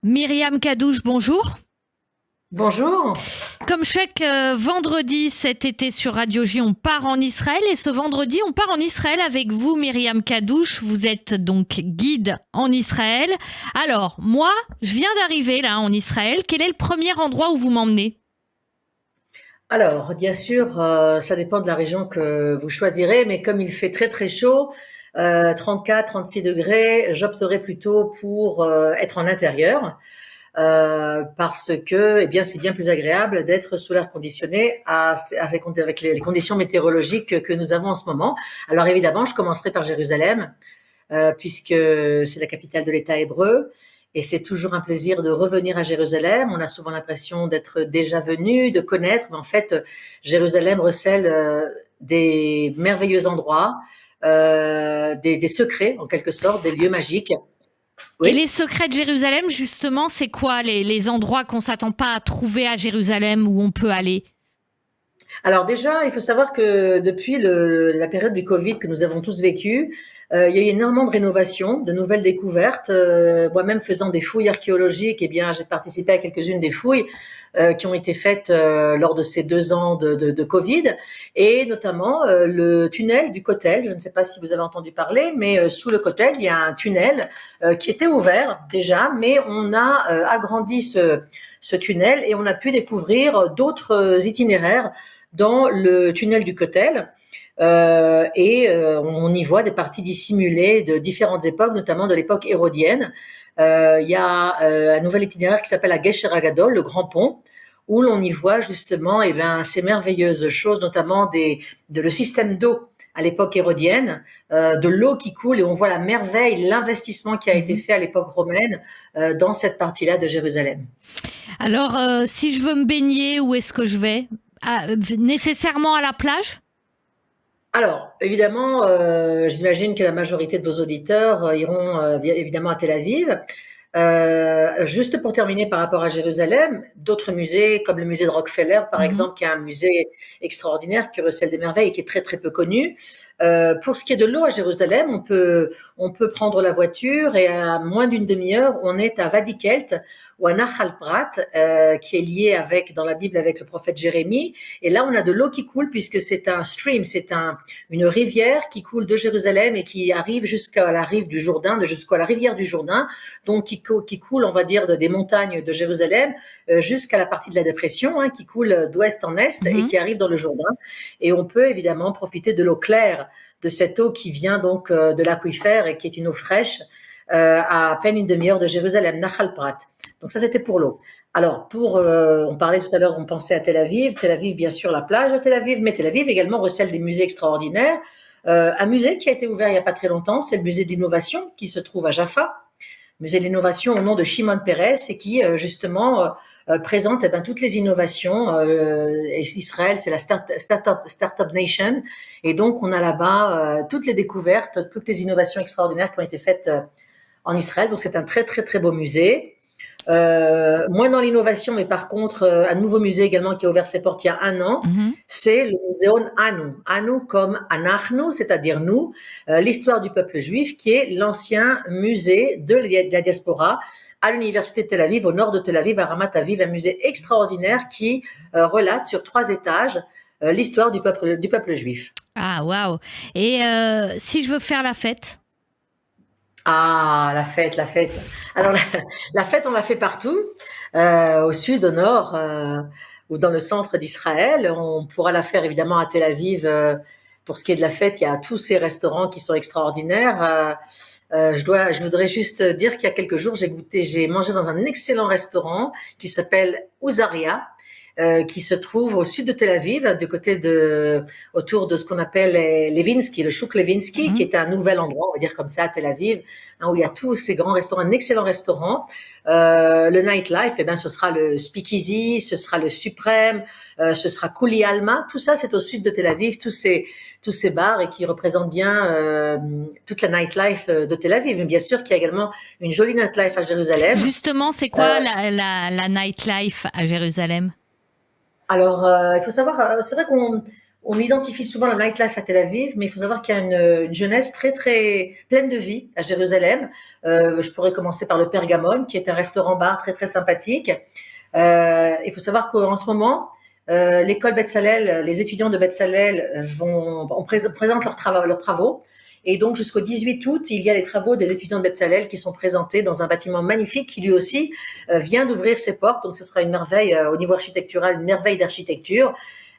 Myriam Kadouche, bonjour. Bonjour. Comme chaque vendredi cet été sur Radio J, on part en Israël et ce vendredi, on part en Israël avec vous, Myriam Kadouche. Vous êtes donc guide en Israël. Alors, moi, je viens d'arriver là en Israël. Quel est le premier endroit où vous m'emmenez? Alors, bien sûr, ça dépend de la région que vous choisirez, mais comme il fait très très chaud, 34, 36 degrés, j'opterai plutôt pour être en intérieur, parce que, eh bien, c'est bien plus agréable d'être sous l'air conditionné avec les conditions météorologiques que nous avons en ce moment. Alors évidemment, je commencerai par Jérusalem, puisque c'est la capitale de l'État hébreu. Et c'est toujours un plaisir de revenir à Jérusalem. On a souvent l'impression d'être déjà venu, de connaître, mais en fait, Jérusalem recèle des merveilleux endroits, des secrets en quelque sorte, des lieux magiques. Et Oui. les secrets de Jérusalem, justement, c'est quoi les endroits qu'on s'attend pas à trouver à Jérusalem où on peut aller? Alors déjà, il faut savoir que depuis la période du Covid que nous avons tous vécu, il y a eu énormément de rénovations, de nouvelles découvertes. Moi-même faisant des fouilles archéologiques, eh bien, j'ai participé à quelques-unes des fouilles qui ont été faites lors de ces 2 ans de Covid, et notamment le tunnel du Kotel. Je ne sais pas si vous avez entendu parler, mais sous le Kotel, il y a un tunnel qui était ouvert déjà, mais on a agrandi ce tunnel et on a pu découvrir d'autres itinéraires dans le tunnel du Kotel. On y voit des parties dissimulées de différentes époques, notamment de l'époque hérodienne. Il y a un nouvel itinéraire qui s'appelle la Gesher Agadol, le Grand Pont, où l'on y voit justement ces merveilleuses choses, notamment le système d'eau à l'époque hérodienne, de l'eau qui coule, et on voit la merveille, l'investissement qui a été Mhm. fait à l'époque romaine dans cette partie-là de Jérusalem. Alors, si je veux me baigner, où est-ce que je vais? Nécessairement à la plage? Alors, évidemment, j'imagine que la majorité de vos auditeurs iront bien évidemment à Tel Aviv. Juste pour terminer par rapport à Jérusalem, d'autres musées, comme le musée de Rockefeller, par Mhm. exemple, qui est un musée extraordinaire qui recèle des merveilles et qui est très très peu connu. Pour ce qui est de l'eau à Jérusalem, on peut prendre la voiture et à moins d'une demi-heure, on est à Vadikelt ou à Nachal Prat, qui est lié dans la Bible avec le prophète Jérémie. Et là, on a de l'eau qui coule puisque c'est un stream, une rivière qui coule de Jérusalem et qui arrive jusqu'à la rive du Jourdain, jusqu'à la rivière du Jourdain, donc qui coule, on va dire, des montagnes de Jérusalem jusqu'à la partie de la dépression, qui coule d'ouest en est et Mhm. qui arrive dans le Jourdain. Et on peut évidemment profiter de l'eau claire, de cette eau qui vient donc de l'aquifère et qui est une eau fraîche à peine une demi-heure de Jérusalem, Nachal Prat. Donc ça, c'était pour l'eau. Alors, on parlait tout à l'heure, on pensait à Tel Aviv. Tel Aviv, bien sûr, la plage de Tel Aviv, mais Tel Aviv également recèle des musées extraordinaires. Un musée qui a été ouvert il n'y a pas très longtemps, c'est le musée de l'innovation qui se trouve à Jaffa, musée de l'innovation au nom de Shimon Peres, et qui justement présente toutes les innovations. Et Israël, c'est la Startup Nation, et donc on a là-bas toutes les découvertes, toutes les innovations extraordinaires qui ont été faites en Israël. Donc c'est un très très très beau musée. Moins dans l'innovation, mais par contre, un nouveau musée également qui a ouvert ses portes il y a un an, Mhm. c'est le Muséon Anu. Anu comme Anachnu, c'est-à-dire nous, l'histoire du peuple juif, qui est l'ancien musée de la diaspora à l'université de Tel Aviv, au nord de Tel Aviv, à Ramat Aviv, un musée extraordinaire qui relate sur 3 étages l'histoire du peuple juif. Ah, waouh. Et si je veux faire la fête? Ah, la fête, la fête. Alors, la fête, on la fait partout, au sud, au nord, ou dans le centre d'Israël. On pourra la faire évidemment à Tel Aviv. Pour ce qui est de la fête, il y a tous ces restaurants qui sont extraordinaires. Je voudrais juste dire qu'il y a quelques jours, j'ai mangé dans un excellent restaurant qui s'appelle Ouzaria, qui se trouve au sud de Tel Aviv, autour de ce qu'on appelle Levinsky, le Chouk Levinsky, qui Mhm. est un nouvel endroit, on va dire comme ça, à Tel Aviv, où il y a tous ces grands restaurants, un excellent restaurant. Le nightlife, eh bien, ce sera le Speakeasy, ce sera le Suprême, ce sera Kuli Alma. Tout ça, c'est au sud de Tel Aviv, tous ces bars, et qui représentent bien toute la nightlife de Tel Aviv. Mais bien sûr qu'il y a également une jolie nightlife à Jérusalem. Justement, c'est Euh, quoi la nightlife à Jérusalem? Alors, il faut savoir, c'est vrai on identifie souvent la nightlife à Tel Aviv, mais il faut savoir qu'il y a une jeunesse très, très pleine de vie à Jérusalem. Je pourrais commencer par le Pergamon, qui est un restaurant-bar très, très sympathique. Il faut savoir qu'en ce moment, l'école Betzalel, les étudiants de Betzalel présentent leurs travaux. Et donc, jusqu'au 18 août, il y a les travaux des étudiants de Betzalel qui sont présentés dans un bâtiment magnifique qui, lui aussi, vient d'ouvrir ses portes. Donc, ce sera une merveille au niveau architectural, une merveille d'architecture,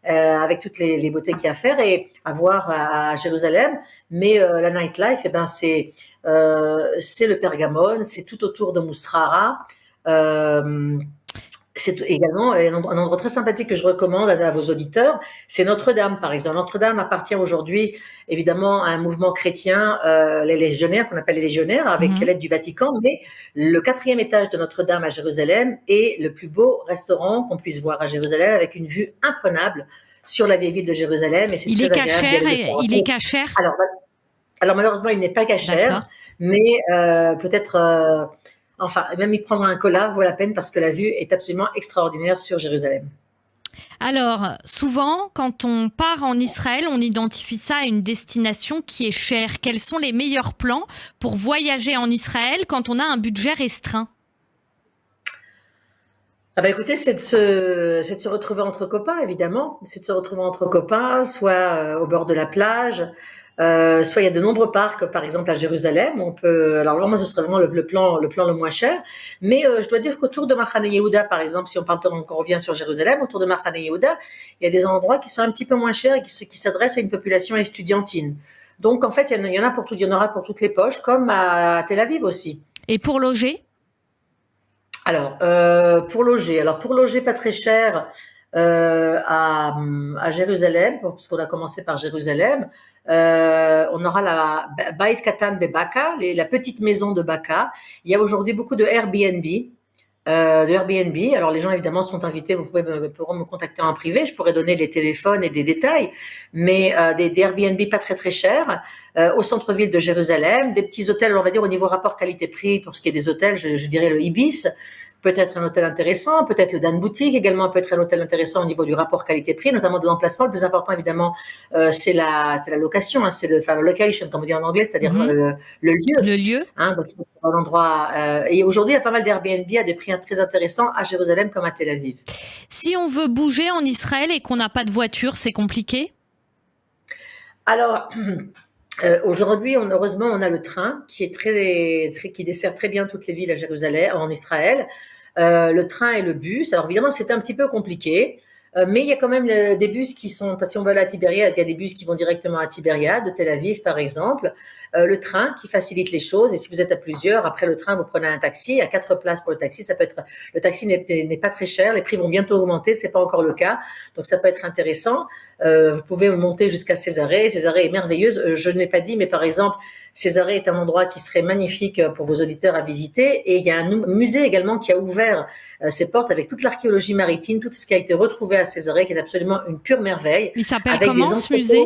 avec toutes les beautés qu'il y a à faire et à voir à Jérusalem. Mais la nightlife, c'est le Pergamon, c'est tout autour de Mousrara. C'est également un endroit très sympathique que je recommande à vos auditeurs. C'est Notre-Dame, par exemple. Notre-Dame appartient aujourd'hui, évidemment, à un mouvement chrétien, les légionnaires, qu'on appelle les légionnaires, avec l'aide du Vatican. Mais le 4e étage de Notre-Dame à Jérusalem est le plus beau restaurant qu'on puisse voir à Jérusalem, avec une vue imprenable sur la vieille ville de Jérusalem. Et c'est il très est agréable. il est cachère. Alors malheureusement, il n'est pas cachère, mais peut-être... Enfin, même y prendre un cola vaut la peine parce que la vue est absolument extraordinaire sur Jérusalem. Alors, souvent, quand on part en Israël, on identifie ça à une destination qui est chère. Quels sont les meilleurs plans pour voyager en Israël quand on a un budget restreint ? Écoutez, c'est de se retrouver entre copains, évidemment. C'est de se retrouver entre copains, soit au bord de la plage, soit il y a de nombreux parcs, par exemple à Jérusalem. On peut, alors moi, ce serait vraiment le plan le moins cher. Mais je dois dire qu'autour de Machane Yehuda, par exemple, si on revient sur Jérusalem, autour de Machane Yehuda, il y a des endroits qui sont un petit peu moins chers et qui s'adressent à une population estudiantine. Donc en fait, il y en aura pour toutes les poches, comme à Tel Aviv aussi. Et pour loger ? Alors, pour loger pas très cher à Jérusalem, puisqu'on a commencé par Jérusalem, on aura la Beit Katan Bebaka, la petite maison de Baka. Il y a aujourd'hui beaucoup de Airbnb. Alors les gens évidemment sont invités, vous pourrez me contacter en privé, je pourrais donner les téléphones et des détails, mais des Airbnb pas très très chers au centre-ville de Jérusalem, des petits hôtels, on va dire au niveau rapport qualité-prix, pour ce qui est des hôtels, je dirais le Ibis, peut-être un hôtel intéressant, peut-être le Dan Boutique également peut être un hôtel intéressant au niveau du rapport qualité-prix, notamment de l'emplacement. Le plus important évidemment, c'est la location, hein, c'est le location comme on dit en anglais, c'est-à-dire le lieu. Le lieu. Hein, donc un endroit. Et aujourd'hui, il y a pas mal d'Airbnb à des prix très intéressants à Jérusalem comme à Tel Aviv. Si on veut bouger en Israël et qu'on n'a pas de voiture, c'est compliqué ? Alors. Aujourd'hui, heureusement, on a le train qui est qui dessert très bien toutes les villes à Jérusalem, en Israël. Le train et le bus. Alors évidemment, c'est un petit peu compliqué, mais il y a quand même des bus qui sont. Si on va aller à Tibériade, il y a des bus qui vont directement à Tibériade, de Tel Aviv par exemple. Le train qui facilite les choses. Et si vous êtes à plusieurs, après le train, vous prenez un taxi. À 4 places pour le taxi, ça peut être. Le taxi n'est pas très cher. Les prix vont bientôt augmenter. C'est pas encore le cas, donc ça peut être intéressant. Vous pouvez monter jusqu'à Césarée. Césarée est merveilleuse. Je ne l'ai pas dit, mais par exemple, Césarée est un endroit qui serait magnifique pour vos auditeurs à visiter. Et il y a un musée également qui a ouvert ses portes avec toute l'archéologie maritime, tout ce qui a été retrouvé à Césarée, qui est absolument une pure merveille. Il s'appelle comment ce musée ?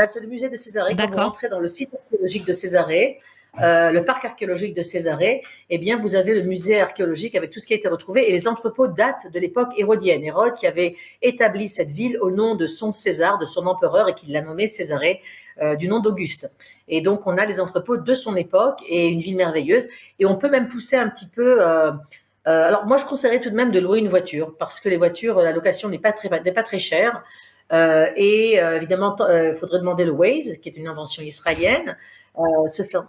C'est le musée de Césarée. Quand vous rentrez dans le site archéologique de Césarée, le parc archéologique de Césarée, eh bien, vous avez le musée archéologique avec tout ce qui a été retrouvé. Et les entrepôts datent de l'époque hérodienne. Hérode qui avait établi cette ville au nom de son César, de son empereur, et qui l'a nommé Césarée du nom d'Auguste. Et donc, on a les entrepôts de son époque et une ville merveilleuse. Et on peut même pousser un petit peu... alors, moi, je conseillerais tout de même de louer une voiture parce que les voitures, la location n'est pas très chère. Évidemment, il faudrait demander le Waze, qui est une invention israélienne.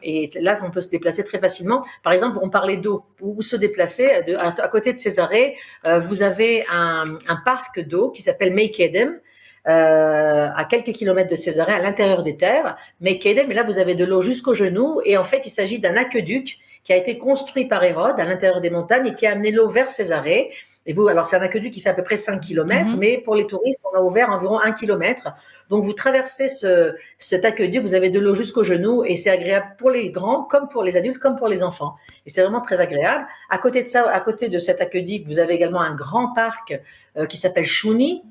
Et là, on peut se déplacer très facilement. Par exemple, on parlait d'eau. Où se déplacer à côté de Césarée, vous avez un parc d'eau qui s'appelle Mei Kedem, à quelques kilomètres de Césarée, à l'intérieur des terres. Mei Kedem, et là, vous avez de l'eau jusqu'aux genoux. Et en fait, il s'agit d'un aqueduc qui a été construit par Hérode à l'intérieur des montagnes et qui a amené l'eau vers Césarée. Et vous, alors c'est un aqueduc qui fait à peu près 5 km, mais pour les touristes, on a ouvert environ 1 km. Donc vous traversez cet aqueduc, vous avez de l'eau jusqu'aux genoux et c'est agréable pour les grands, comme pour les adultes, comme pour les enfants. Et c'est vraiment très agréable. À côté de ça, à côté de cet aqueduc, vous avez également un grand parc qui s'appelle Shuni,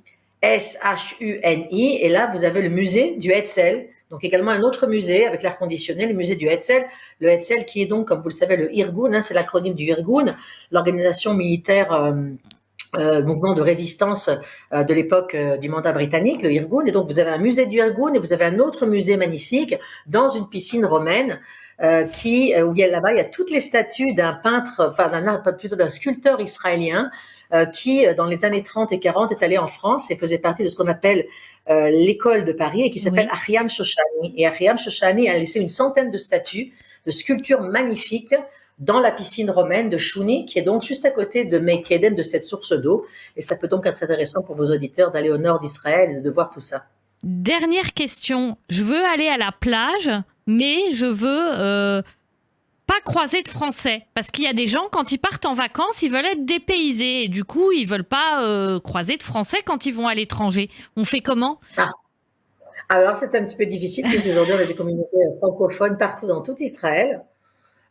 Shuni, et là vous avez le musée du Hetzel. Donc également un autre musée avec l'air conditionné, le musée du Hetzel. Le Hetzel qui est donc, comme vous le savez, le Irgun, c'est l'acronyme du Irgun, l'organisation militaire mouvement de résistance de l'époque du mandat britannique, le Irgun. Et donc, vous avez un musée du Irgun et vous avez un autre musée magnifique dans une piscine romaine où là-bas, il y a toutes les statues d'un peintre, enfin plutôt d'un sculpteur israélien qui, dans les années 30 et 40, est allé en France et faisait partie de ce qu'on appelle l'école de Paris et qui s'appelle Ahiam Shoshani. Et Ahiam Shoshani a laissé une centaine de statues, de sculptures magnifiques dans la piscine romaine de Chouni, qui est donc juste à côté de Mei Kedem, de cette source d'eau. Et ça peut donc être intéressant pour vos auditeurs d'aller au nord d'Israël et de voir tout ça. Dernière question. Je veux aller à la plage, mais je veux pas croiser de Français. Parce qu'il y a des gens, quand ils partent en vacances, ils veulent être dépaysés. Et du coup, ils veulent pas croiser de Français quand ils vont à l'étranger. On fait comment ? Alors, c'est un petit peu difficile, puisqu'aujourd'hui, on a des communautés francophones partout dans tout Israël.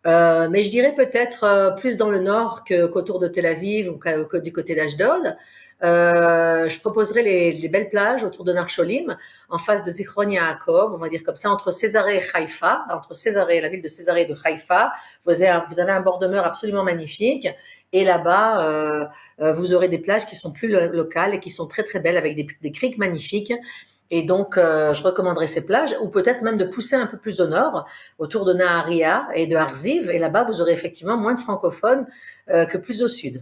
Mais je dirais peut-être plus dans le nord qu'autour de Tel Aviv ou que du côté d'Ashdod. Je proposerais les belles plages autour de Narsholim, en face de Zichron Yaakov, on va dire comme ça, entre Césarée et Haïfa, entre Césarée, la ville de Césarée et de Haïfa. Vous avez un bord de mer absolument magnifique. Et là-bas, vous aurez des plages qui sont plus locales et qui sont très très belles avec des criques magnifiques. Et donc, je recommanderais ces plages, ou peut-être même de pousser un peu plus au nord, autour de Naharia et de Arziv. Et là-bas, vous aurez effectivement moins de francophones que plus au sud.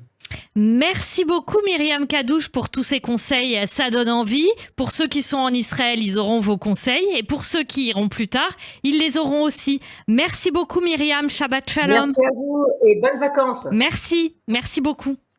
Merci beaucoup Myriam Kadouche pour tous ces conseils, ça donne envie. Pour ceux qui sont en Israël, ils auront vos conseils. Et pour ceux qui iront plus tard, ils les auront aussi. Merci beaucoup Myriam, Shabbat Shalom. Merci à vous et bonnes vacances. Merci beaucoup.